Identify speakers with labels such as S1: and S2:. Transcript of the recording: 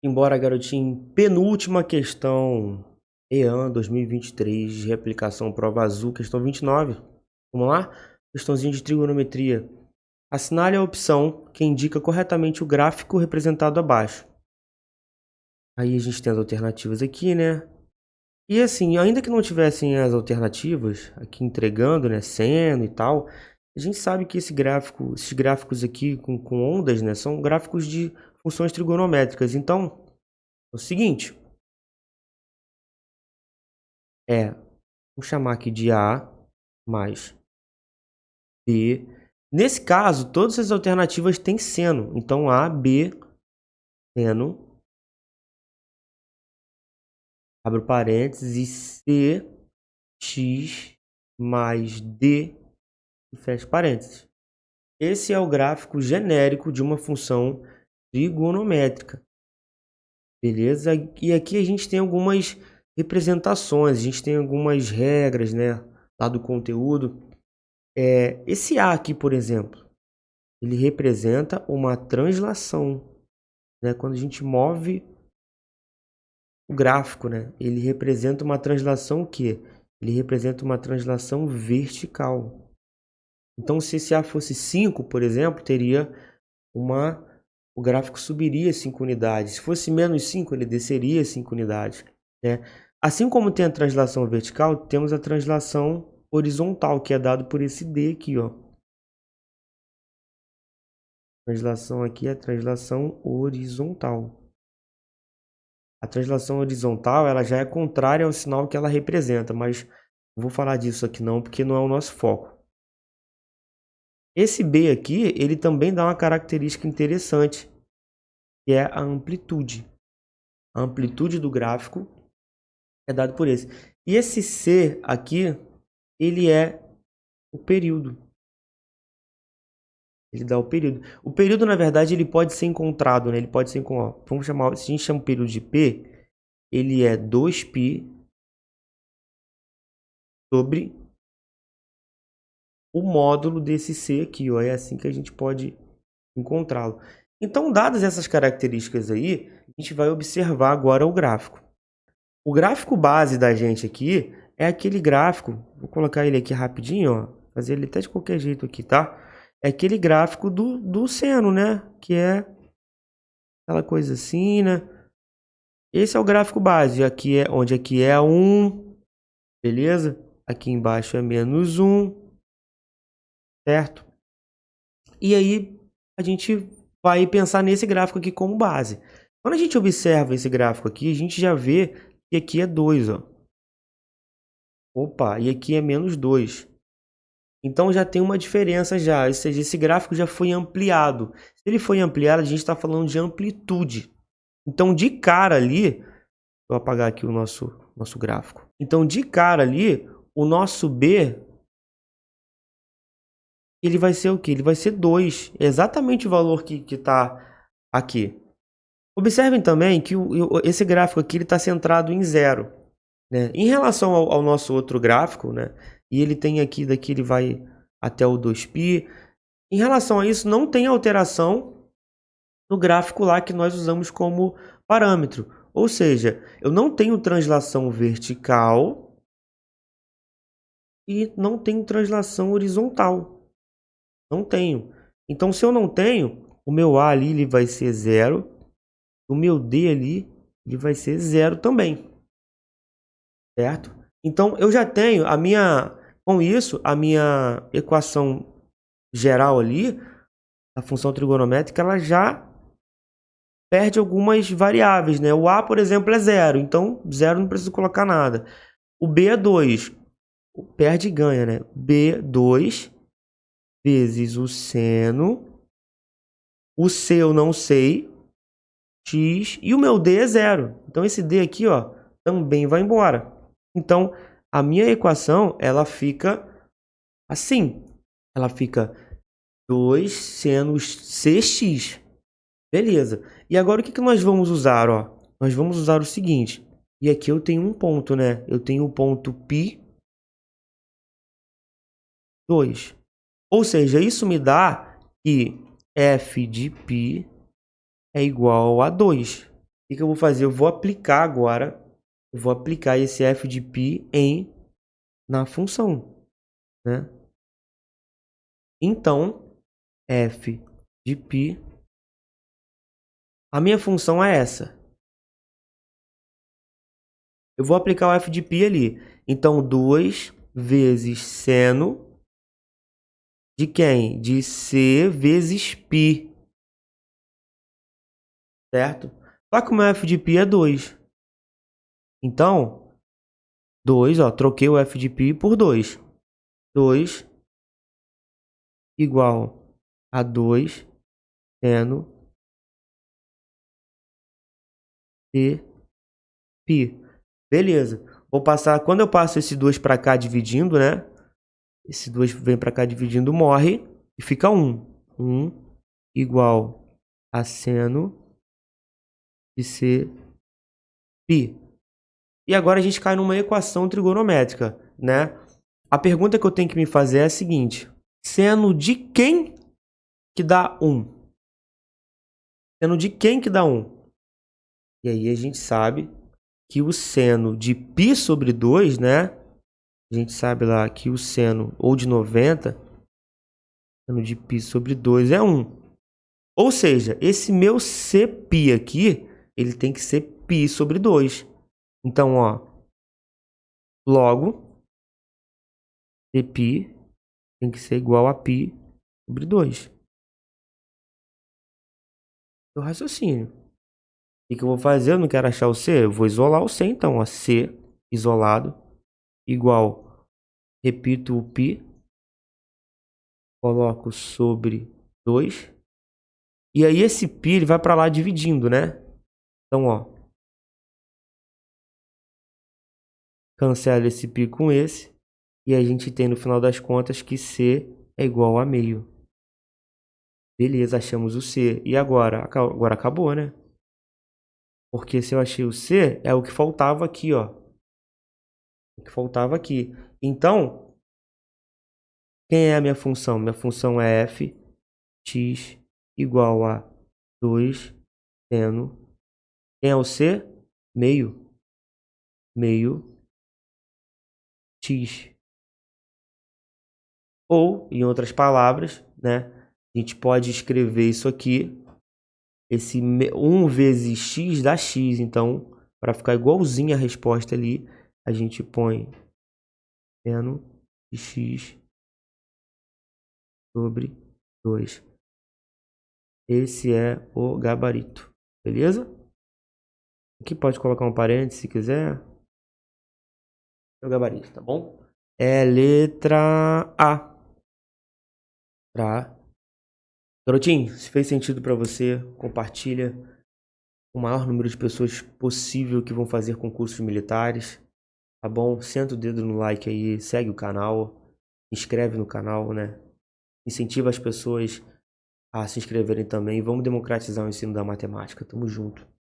S1: Embora, garotinho, penúltima questão, EAN 2023, de reaplicação prova azul, questão 29. Vamos lá? Questãozinha de trigonometria. Assinale a opção que indica corretamente o gráfico representado abaixo. Aí a gente tem as alternativas aqui, né? E assim, ainda que não tivessem as alternativas aqui entregando, né, seno e tal, a gente sabe que esses gráficos aqui com ondas, né, são gráficos de funções trigonométricas. Então, é o seguinte, vamos chamar aqui de A mais B. Nesse caso, todas as alternativas têm seno. Então, A, B, seno, abre parênteses, C, X mais D, e fecha parênteses. Esse é o gráfico genérico de uma função trigonométrica. Beleza? E aqui a gente tem algumas representações, a gente tem algumas regras, né, lá do conteúdo. Esse A aqui, por exemplo, ele representa uma translação, né? Quando a gente move o gráfico, né? Ele representa uma translação o quê? Ele representa uma translação vertical. Então, se esse A fosse 5, por exemplo, teria o gráfico subiria 5 unidades. Se fosse menos 5, ele desceria 5 unidades, né? Assim como tem a translação vertical, temos a translação horizontal, que é dado por esse D aqui, ó. A translação aqui é a translação horizontal. A translação horizontal, ela já é contrária ao sinal que ela representa, mas não vou falar disso aqui não, porque não é o nosso foco. Esse B aqui, ele também dá uma característica interessante, que é a amplitude. A amplitude do gráfico é dado por esse. E esse C aqui, ele é o período. Ele dá o período. O período, na verdade, ele pode ser encontrado, né? Ele pode ser com, ó, vamos chamar, se a gente chama o período de P, ele é 2π sobre o módulo desse C aqui, ó. É assim que a gente pode encontrá-lo. Então, dadas essas características aí, a gente vai observar agora o gráfico. O gráfico base da gente aqui é aquele gráfico, vou colocar ele aqui rapidinho, ó, fazer ele até de qualquer jeito aqui, tá? É aquele gráfico do seno, né? Que é aquela coisa assim, né? Esse é o gráfico base, aqui é onde aqui é 1, beleza? Aqui embaixo é menos 1, certo? E aí a gente vai pensar nesse gráfico aqui como base. Quando a gente observa esse gráfico aqui, a gente já vê que aqui é 2, ó. Opa, e aqui é menos 2. Então já tem uma diferença já, ou seja, esse gráfico já foi ampliado. Se ele foi ampliado, a gente está falando de amplitude. Então de cara ali, vou apagar aqui o nosso gráfico. Então de cara ali, o nosso B, ele vai ser o quê? Ele vai ser 2, exatamente o valor que está aqui. Observem também que esse gráfico aqui está centrado em 0. Né? Em relação ao nosso outro gráfico, né? E ele tem aqui, daqui ele vai até o 2π. Em relação a isso, não tem alteração no gráfico lá que nós usamos como parâmetro. Ou seja, eu não tenho translação vertical e não tenho translação horizontal. Não tenho. Então, se eu não tenho, o meu A ali ele vai ser 0. O meu D ali ele vai ser 0 também. Certo? Então, eu já tenho com isso, a minha equação geral ali, a função trigonométrica, ela já perde algumas variáveis, né? O A, por exemplo, é 0, então 0 não preciso colocar nada. O B é 2, perde e ganha, né? B2 vezes o seno, o C eu não sei, x, e o meu D é 0. Então esse D aqui, ó, também vai embora. Então, a minha equação, ela fica assim. Ela fica 2 seno cx. Beleza. E agora o que nós vamos usar, ó? Nós vamos usar o seguinte. E aqui eu tenho um ponto, né? Eu tenho o ponto π2. Ou seja, isso me dá que f de π é igual a 2. que eu vou fazer? Eu vou aplicar agora, eu vou aplicar esse f de π na função, né? Então, f de π, a minha função é essa. Eu vou aplicar o f de π ali. Então, 2 vezes seno de quem? De c vezes π. Certo? Só que o meu f de π é 2. Então, 2, ó, troquei o f de π por 2. 2 igual a 2 seno de π. Beleza. Vou passar, quando eu passo esse 2 para cá dividindo, né? Esse 2 vem para cá dividindo, morre e fica 1. 1 igual a seno de c π. E agora a gente cai numa equação trigonométrica, né? A pergunta que eu tenho que me fazer é a seguinte: seno de quem que dá 1? Seno de quem que dá 1? E aí a gente sabe que o seno de π sobre 2, né? A gente sabe lá que o seno, ou de 90, seno de π sobre 2 é 1. Ou seja, esse meu Cπ aqui, ele tem que ser π sobre 2. Então, ó, logo, Cπ tem que ser igual a π sobre 2. O raciocínio. O que eu vou fazer? Eu não quero achar o C, eu vou isolar o C, então, ó, C isolado igual, repito o π, coloco sobre 2, e aí esse π ele vai para lá dividindo, né? Então, ó, cancela esse π com esse, e a gente tem no final das contas que C é igual a meio. Beleza, achamos o C. E agora? Agora acabou, né? Porque se eu achei o C, é o que faltava aqui, ó. O que faltava aqui. Então, quem é a minha função? Minha função é f x igual a 2 seno. Quem é o C? Meio. Meio x. Ou, em outras palavras, né? A gente pode escrever isso aqui. Esse 1 vezes x dá x. Então, para ficar igualzinho a resposta ali, a gente põe seno de x sobre 2. Esse é o gabarito. Beleza? Aqui pode colocar um parênteses se quiser. É o gabarito, tá bom? É letra A. Pra... Garotinho, se fez sentido para você, compartilha o maior número de pessoas possível que vão fazer concursos militares. Tá bom? Senta o dedo no like aí, segue o canal, inscreve no canal, né? Incentiva as pessoas a se inscreverem também. Vamos democratizar o ensino da matemática. Tamo junto.